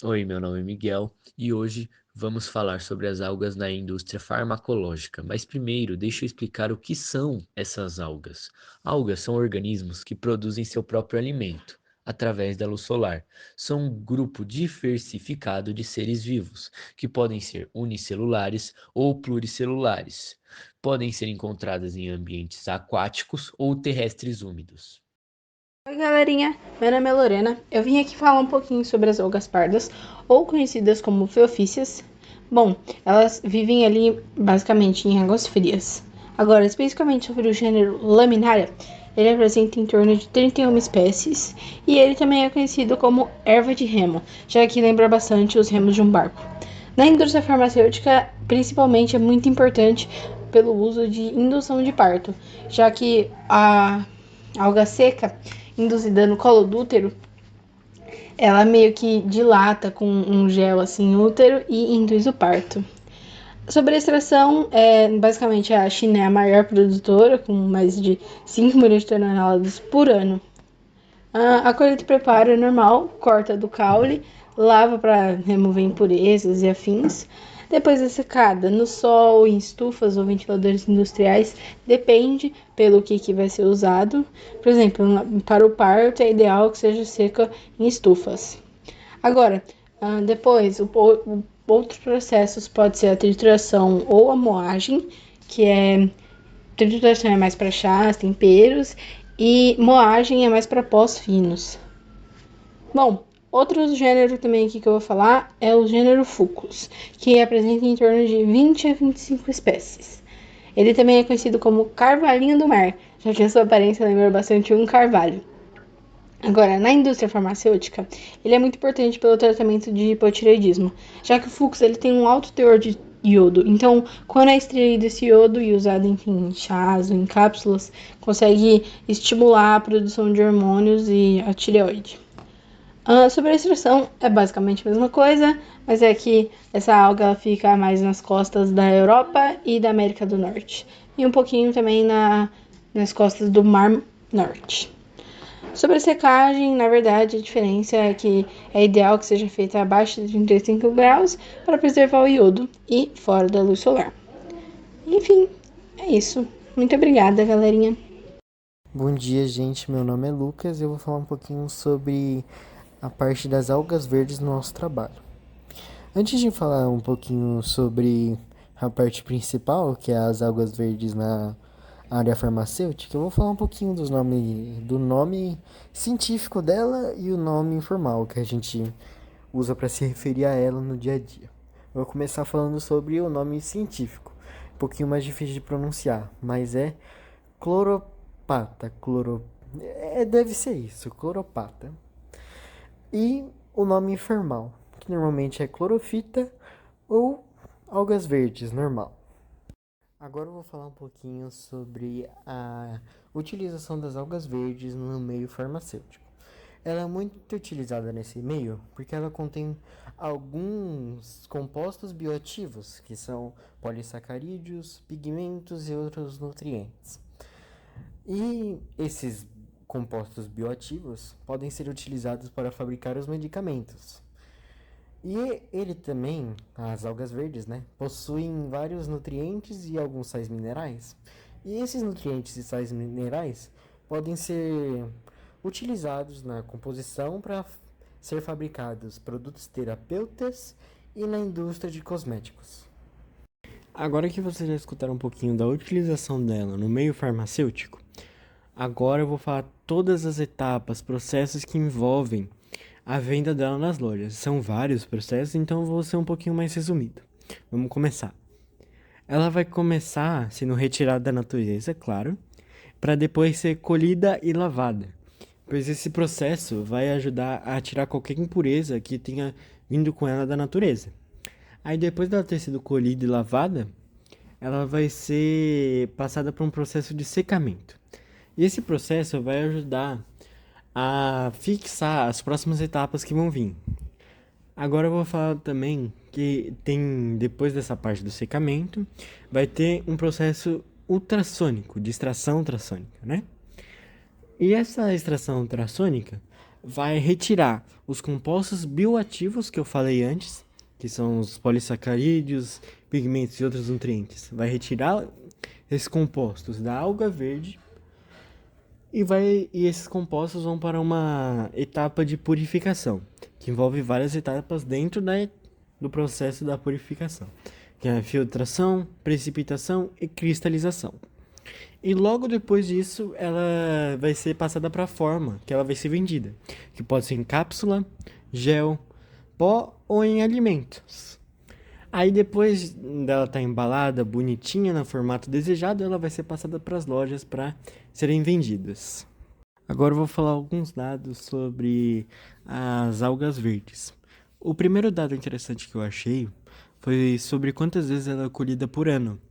Oi, meu nome é Miguel e hoje vamos falar sobre as algas na indústria farmacológica. Mas primeiro, deixa eu explicar o que são essas algas. Algas são organismos que produzem seu próprio alimento através da luz solar. São um grupo diversificado de seres vivos, que podem ser unicelulares ou pluricelulares. Podem ser encontradas em ambientes aquáticos ou terrestres úmidos. Oi, galerinha! Meu nome é Lorena. Eu vim aqui falar um pouquinho sobre as algas pardas, ou conhecidas como feofícias. Bom, elas vivem ali basicamente em águas frias. Agora, especificamente sobre o gênero Laminaria, ele apresenta em torno de 31 espécies e ele também é conhecido como erva de remo, já que lembra bastante os remos de um barco. Na indústria farmacêutica, principalmente, é muito importante pelo uso de indução de parto, já que a alga seca induzida no colo do útero, ela meio que dilata com um gel assim no útero e induz o parto. Sobre a extração, basicamente a China é a maior produtora, com mais de 5 milhões de toneladas por ano. A colheita e preparo é normal, corta do caule, lava para remover impurezas e afins. Depois é secada no sol, em estufas ou ventiladores industriais, depende pelo que vai ser usado. Por exemplo, para o parto é ideal que seja seca em estufas. Agora, depois, outros processos pode ser a trituração ou a moagem, que é trituração é mais para chás, temperos, e moagem é mais para pós finos. Bom, outro gênero também aqui que eu vou falar é o gênero Fucus, que apresenta em torno de 20 a 25 espécies. Ele também é conhecido como carvalhinho do mar, já que a sua aparência lembra bastante um carvalho. Agora, na indústria farmacêutica, ele é muito importante pelo tratamento de hipotireoidismo, já que o Fucus ele tem um alto teor de iodo. Então, quando é extraído esse iodo e usado, enfim, em chás ou em cápsulas, consegue estimular a produção de hormônios e a tireoide. Sobre a extração, é basicamente a mesma coisa, mas é que essa alga ela fica mais nas costas da Europa e da América do Norte. E um pouquinho também nas costas do Mar Norte. Sobre a secagem, na verdade, a diferença é que é ideal que seja feita abaixo de 35 graus para preservar o iodo e fora da luz solar. Enfim, é isso. Muito obrigada, galerinha. Bom dia, gente. Meu nome é Lucas e eu vou falar um pouquinho sobre a parte das algas verdes no nosso trabalho. Antes de falar um pouquinho sobre a parte principal, que é as algas verdes na área farmacêutica, eu vou falar um pouquinho do nome científico dela e o nome informal que a gente usa para se referir a ela no dia a dia. Eu vou começar falando sobre o nome científico, um pouquinho mais difícil de pronunciar, mas é cloropata, deve ser isso, cloropata. E o nome informal, que normalmente é clorofita ou algas verdes, normal. Agora eu vou falar um pouquinho sobre a utilização das algas verdes no meio farmacêutico. Ela é muito utilizada nesse meio porque ela contém alguns compostos bioativos, que são polissacarídeos, pigmentos e outros nutrientes. E esses compostos bioativos podem ser utilizados para fabricar os medicamentos. E ele também, as algas verdes, né, possuem vários nutrientes e alguns sais minerais. E esses nutrientes e sais minerais podem ser utilizados na composição para ser fabricados produtos terapêuticos e na indústria de cosméticos. Agora que vocês já escutaram um pouquinho da utilização dela no meio farmacêutico, agora eu vou falar todas as etapas, processos que envolvem a venda dela nas lojas. São vários processos, então eu vou ser um pouquinho mais resumido. Vamos começar. Ela vai começar sendo retirada da natureza, claro, para depois ser colhida e lavada, pois esse processo vai ajudar a tirar qualquer impureza que tenha vindo com ela da natureza. Aí depois dela ter sido colhida e lavada, ela vai ser passada por um processo de secamento. E esse processo vai ajudar a fixar as próximas etapas que vão vir. Agora eu vou falar também que tem, depois dessa parte do secamento, vai ter um processo ultrassônico, de extração ultrassônica, né? E essa extração ultrassônica vai retirar os compostos bioativos que eu falei antes, que são os polissacarídeos, pigmentos e outros nutrientes. Vai retirar esses compostos da alga verde e esses compostos vão para uma etapa de purificação, que envolve várias etapas dentro do processo da purificação, que é a filtração, precipitação e cristalização. E logo depois disso, ela vai ser passada para a forma que ela vai ser vendida, que pode ser em cápsula, gel, pó ou em alimentos. Aí depois dela estar embalada, bonitinha, no formato desejado, ela vai ser passada para as lojas para serem vendidas. Agora eu vou falar alguns dados sobre as algas verdes. O primeiro dado interessante que eu achei foi sobre quantas vezes ela é colhida por ano.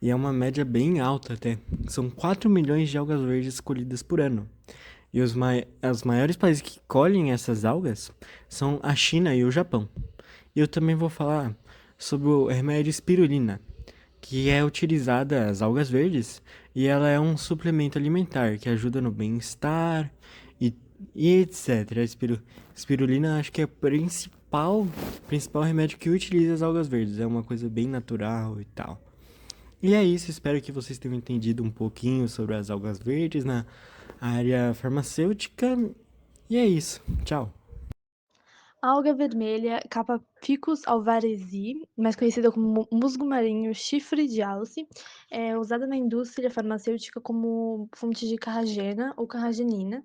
E é uma média bem alta até. São 4 milhões de algas verdes colhidas por ano. E os maiores países que colhem essas algas são a China e o Japão. E eu também vou falar sobre o remédio espirulina, que é utilizada as algas verdes e ela é um suplemento alimentar que ajuda no bem-estar e etc. A espirulina acho que é o principal remédio que utiliza as algas verdes. É uma coisa bem natural e tal. E é isso, espero que vocês tenham entendido um pouquinho sobre as algas verdes na área farmacêutica. E é isso, tchau. A alga vermelha, Capa Ficus alvarezi, mais conhecida como musgo marinho chifre de alce, é usada na indústria farmacêutica como fonte de carragena ou carragenina,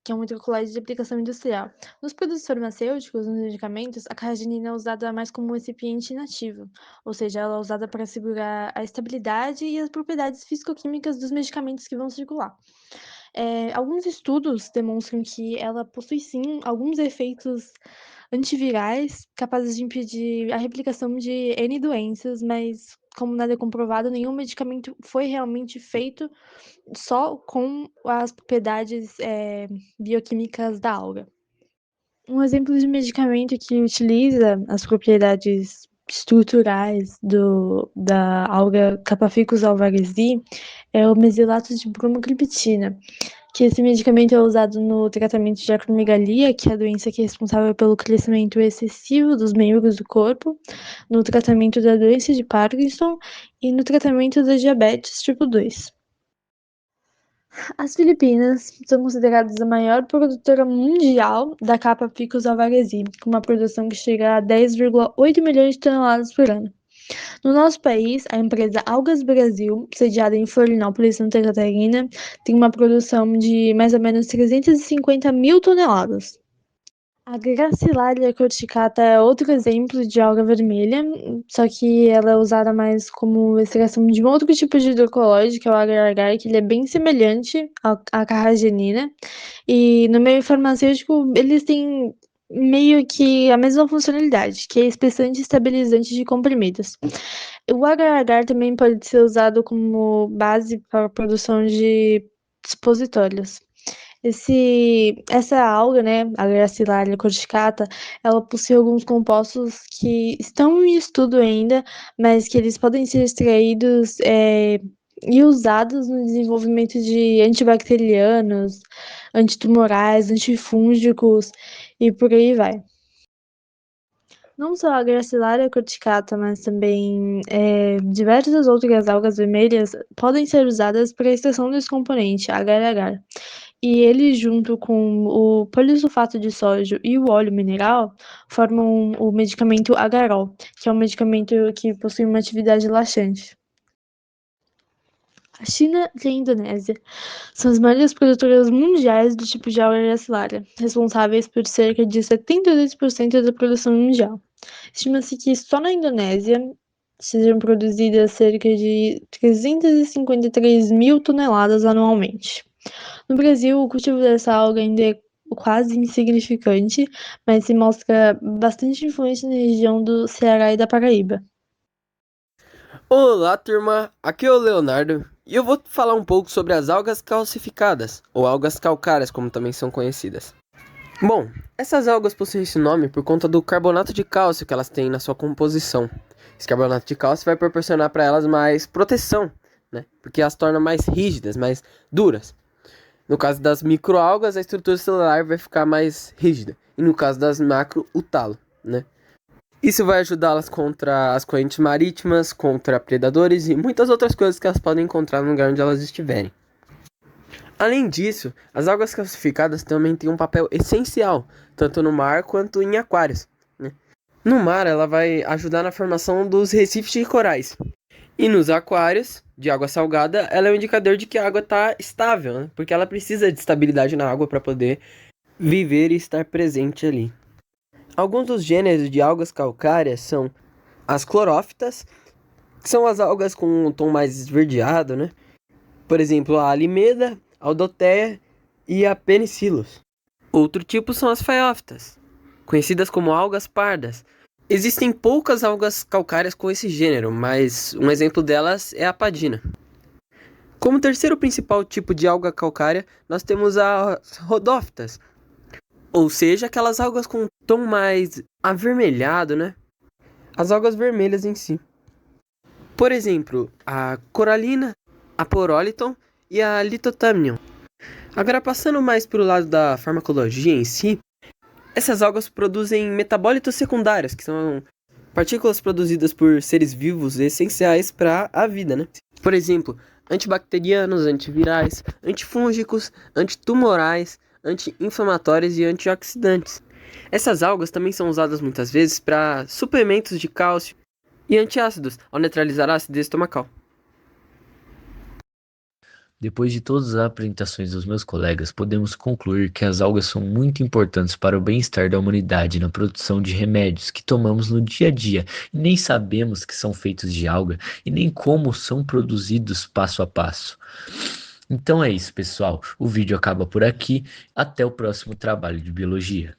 que é um hidrocolóide de aplicação industrial. Nos produtos farmacêuticos, nos medicamentos, a carragenina é usada mais como um recipiente inativo, ou seja, ela é usada para assegurar a estabilidade e as propriedades físico-químicas dos medicamentos que vão circular. Alguns estudos demonstram que ela possui sim alguns efeitos antivirais capazes de impedir a replicação de N doenças, mas como nada é comprovado, nenhum medicamento foi realmente feito só com as propriedades, bioquímicas da alga. Um exemplo de medicamento que utiliza as propriedades estruturais da alga Capaficus alvarezi é o mesilato de bromocriptina, que esse medicamento é usado no tratamento de acromegalia, que é a doença que é responsável pelo crescimento excessivo dos membros do corpo, no tratamento da doença de Parkinson e no tratamento da diabetes tipo 2. As Filipinas são consideradas a maior produtora mundial da capa Ficus alvarezi, com uma produção que chega a 10,8 milhões de toneladas por ano. No nosso país, a empresa Algas Brasil, sediada em Florianópolis, Santa Catarina, tem uma produção de mais ou menos 350 mil toneladas. A Gracilaria corticata é outro exemplo de alga vermelha, só que ela é usada mais como extração de um outro tipo de hidrocolóide, que é o agar-agar, que ele é bem semelhante à carragenina. E no meio farmacêutico, eles têm meio que a mesma funcionalidade, que é espessante e estabilizante de comprimidos. O agar-agar também pode ser usado como base para a produção de supositórios. Essa alga, né, a Gracilaria corticata, ela possui alguns compostos que estão em estudo ainda, mas que eles podem ser extraídos e usados no desenvolvimento de antibacterianos, antitumorais, antifúngicos e por aí vai. Não só a Gracilaria corticata, mas também diversas outras algas vermelhas podem ser usadas para a extração desse componente, agar-agar. E ele, junto com o polisulfato de sódio e o óleo mineral, formam o medicamento Agarol, que é um medicamento que possui uma atividade laxante. A China e a Indonésia são as maiores produtoras mundiais do tipo de alga gracilaria, responsáveis por cerca de 72% da produção mundial. Estima-se que só na Indonésia sejam produzidas cerca de 353 mil toneladas anualmente. No Brasil, o cultivo dessa alga ainda é quase insignificante, mas se mostra bastante influente na região do Ceará e da Paraíba. Olá, turma! Aqui é o Leonardo e eu vou falar um pouco sobre as algas calcificadas, ou algas calcárias, como também são conhecidas. Bom, essas algas possuem esse nome por conta do carbonato de cálcio que elas têm na sua composição. Esse carbonato de cálcio vai proporcionar para elas mais proteção, né? Porque as torna mais rígidas, mais duras. No caso das microalgas, a estrutura celular vai ficar mais rígida. E no caso das macro, o talo, né? Isso vai ajudá-las contra as correntes marítimas, contra predadores e muitas outras coisas que elas podem encontrar no lugar onde elas estiverem. Além disso, as algas calcificadas também têm um papel essencial, tanto no mar quanto em aquários, né? No mar, ela vai ajudar na formação dos recifes de corais. E nos aquários de água salgada, ela é um indicador de que a água está estável, né? Porque ela precisa de estabilidade na água para poder viver e estar presente ali. Alguns dos gêneros de algas calcárias são as clorófitas, que são as algas com um tom mais esverdeado, né? Por exemplo, a Alimeda, a Aldotea e a Penicillus. Outro tipo são as faiófitas, conhecidas como algas pardas. Existem poucas algas calcárias com esse gênero, mas um exemplo delas é a padina. Como terceiro principal tipo de alga calcária, nós temos as rodófitas, ou seja, aquelas algas com um tom mais avermelhado, né? As algas vermelhas em si. Por exemplo, a coralina, a poroliton e a litotamnion. Agora, passando mais para o lado da farmacologia em si, essas algas produzem metabólitos secundários, que são partículas produzidas por seres vivos essenciais para a vida, né? Por exemplo, antibacterianos, antivirais, antifúngicos, antitumorais, anti-inflamatórios e antioxidantes. Essas algas também são usadas muitas vezes para suplementos de cálcio e antiácidos, ao neutralizar a acidez estomacal. Depois de todas as apresentações dos meus colegas, podemos concluir que as algas são muito importantes para o bem-estar da humanidade na produção de remédios que tomamos no dia a dia e nem sabemos que são feitos de alga e nem como são produzidos passo a passo. Então é isso, pessoal. O vídeo acaba por aqui. Até o próximo trabalho de biologia.